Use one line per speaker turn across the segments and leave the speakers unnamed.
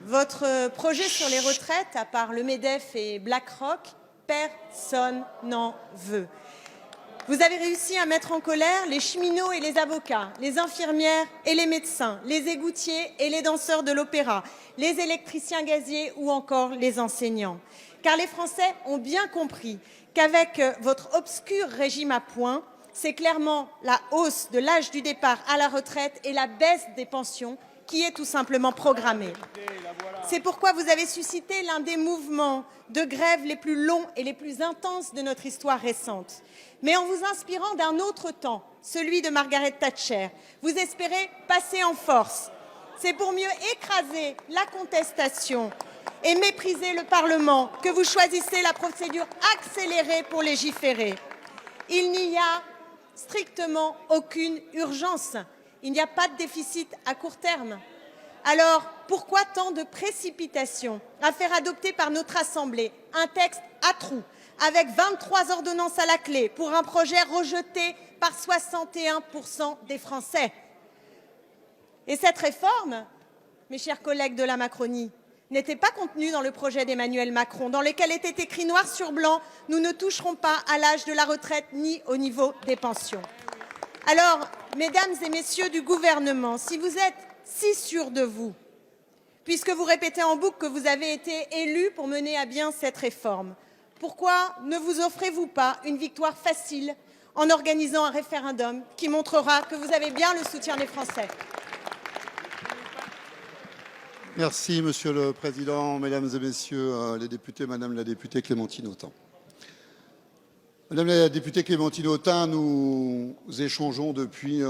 Votre projet sur les retraites, à part le MEDEF et BlackRock, personne n'en veut. Vous avez réussi à mettre en colère les cheminots et les avocats, les infirmières et les médecins, les égoutiers et les danseurs de l'opéra, les électriciens gaziers ou encore les enseignants. Car les Français ont bien compris qu'avec votre obscur régime à points, c'est clairement la hausse de l'âge du départ à la retraite et la baisse des pensions qui est tout simplement programmée. C'est pourquoi vous avez suscité l'un des mouvements de grève les plus longs et les plus intenses de notre histoire récente. Mais en vous inspirant d'un autre temps, celui de Margaret Thatcher, vous espérez passer en force. C'est pour mieux écraser la contestation et mépriser le Parlement que vous choisissez la procédure accélérée pour légiférer. Il n'y a strictement aucune urgence. Il n'y a pas de déficit à court terme. Alors, pourquoi tant de précipitation à faire adopter par notre Assemblée un texte à trous, avec 23 ordonnances à la clé, pour un projet rejeté par 61% des Français? Et cette réforme, mes chers collègues de la Macronie, n'était pas contenue dans le projet d'Emmanuel Macron, dans lequel était écrit noir sur blanc « Nous ne toucherons pas à l'âge de la retraite ni au niveau des pensions ». Alors, mesdames et messieurs du gouvernement, si vous êtes si sûrs de vous, puisque vous répétez en boucle que vous avez été élus pour mener à bien cette réforme, pourquoi ne vous offrez-vous pas une victoire facile en organisant un référendum qui montrera que vous avez bien le soutien des Français?
Merci, Monsieur le Président, Mesdames et Messieurs les députés, Madame la députée Clémentine Autain. Madame la députée Clémentine Autain, nous échangeons depuis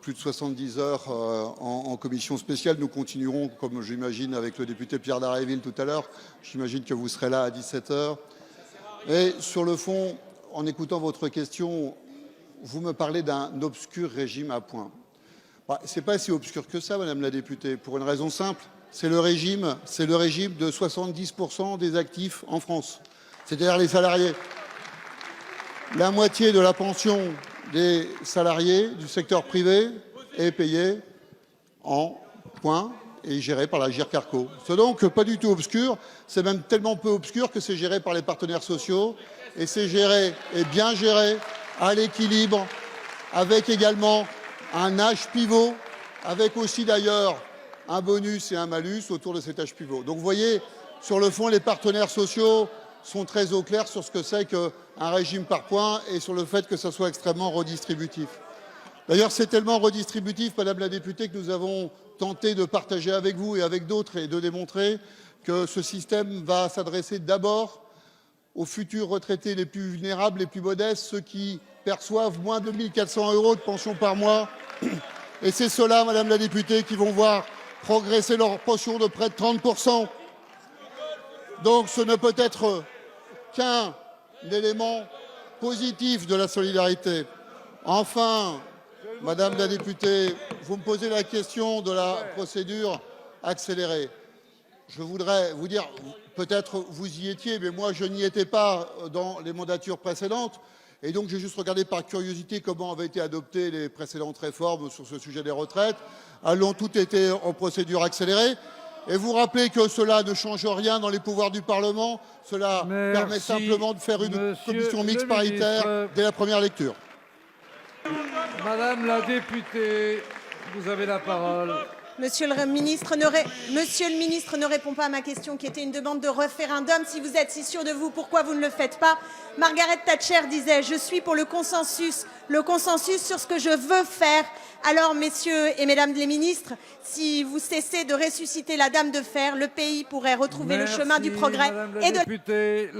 plus de 70 heures en commission spéciale. Nous continuerons, comme j'imagine, avec le député Pierre Dharréville tout à l'heure. J'imagine que vous serez là à 17 heures. Et sur le fond, en écoutant votre question, vous me parlez d'un obscur régime à points. Ce n'est pas si obscur que ça, Madame la députée, pour une raison simple. C'est le régime de 70% des actifs en France, c'est-à-dire les salariés. La moitié de la pension des salariés du secteur privé est payée en points et gérée par la GIRC-ARCO. C'est donc pas du tout obscur, c'est même tellement peu obscur que c'est géré par les partenaires sociaux et c'est géré et bien géré à l'équilibre avec également un âge pivot, avec aussi d'ailleurs un bonus et un malus autour de cet âge pivot. Donc vous voyez, sur le fond, les partenaires sociaux sont très au clair sur ce que c'est qu'un régime par points et sur le fait que ça soit extrêmement redistributif. D'ailleurs, c'est tellement redistributif, Madame la députée, que nous avons tenté de partager avec vous et avec d'autres et de démontrer que ce système va s'adresser d'abord aux futurs retraités les plus vulnérables, les plus modestes, ceux qui perçoivent moins de 1 400 € de pension par mois. Et c'est ceux-là, Madame la députée, qui vont voir progresser leur pension de près de 30%. Donc ce ne peut être qu'un élément positif de la solidarité. Enfin, Madame la députée, vous me posez la question de la procédure accélérée. Je voudrais vous dire, peut-être vous y étiez, mais moi je n'y étais pas dans les mandatures précédentes. Et donc j'ai juste regardé par curiosité comment avaient été adoptées les précédentes réformes sur ce sujet des retraites. Elles ont toutes été en procédure accélérée. Et vous rappelez que cela ne change rien dans les pouvoirs du Parlement. Cela permet simplement de faire une commission mixte paritaire dès la première lecture.
Madame la députée, vous avez la parole.
Monsieur le ministre ne répond pas à ma question qui était une demande de référendum. Si vous êtes si sûr de vous, pourquoi vous ne le faites pas? Margaret Thatcher disait « Je suis pour le consensus sur ce que je veux faire ». Alors, messieurs et mesdames les ministres, si vous cessez de ressusciter la Dame de Fer, le pays pourrait retrouver le chemin du progrès
et de...